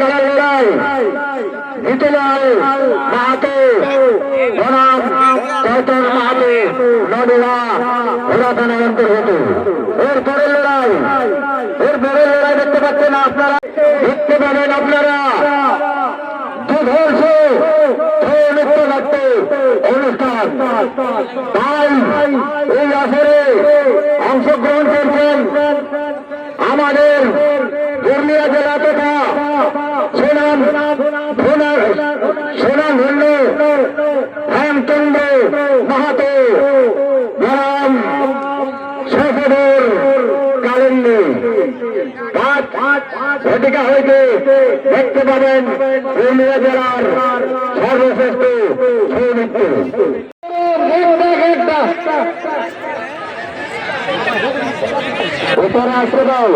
খেলার লড়াই জিতুলাল মাহাতো বনাম চৈতন মাহাতো নদীরা ওরা থানার অন্তর্গত। এর পরের লড়াই দেখতে পাচ্ছেন আপনারা, দেখতে পাবেন আপনারা দুধর্ষ নৃত্য নাট্য অনুষ্ঠান। তাই এই আসরে অংশগ্রহণ করছেন আমাদের পুরুলিয়া জেলা তথা সোনামধন্য হেমচন্দ্র মাহাতো গ্রাম সফদর কালিন্দী ভূমিকা হইতে দেখতে পাবেন পুরুলিয়া জেলার সর্বশ্রেষ্ঠ সৌনৃত্য। ভিতরে আসতে দাও,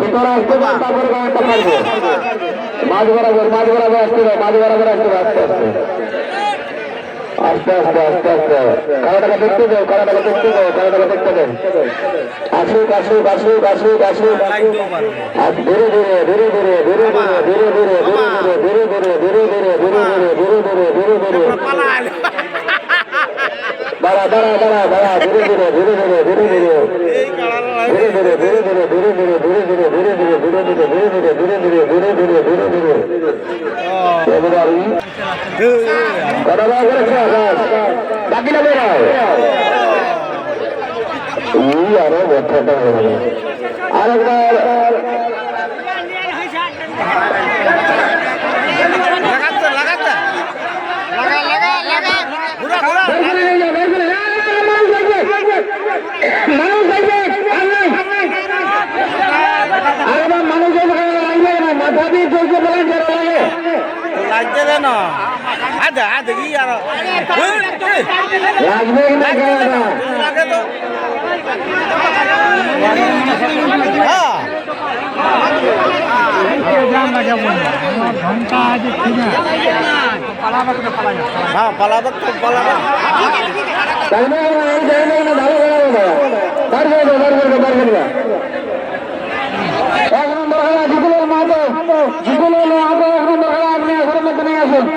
ভিতরে আসতে দাও, তারপরে গানটা পারবো। মাঝ বরাবর আসতে দাও, মাঝ বরাবর আসতে দাও, আস্তে আস্তে খেলাটাকে দেখতে দাও, খেলাটাকে দেখতে দাও, খেলাটাকে দেখতে দেন। আসুক ধীরে ধীরে ধীরে ধীরে ধীরে ধীরে ধীরে ধীরে ধীরে ধীরে ধীরে ধীরে ধীরে ধীরে ধীরে ধীরে ধীরে ধীরে দাঁড়া ধীরে ধীরে ধীরে ধীরে ধীরে ধীরে আরেকবার মাথা দিয়ে চলছে বলেন লাগছে কেন দেখি আর লাগবে লাগে তো ভালো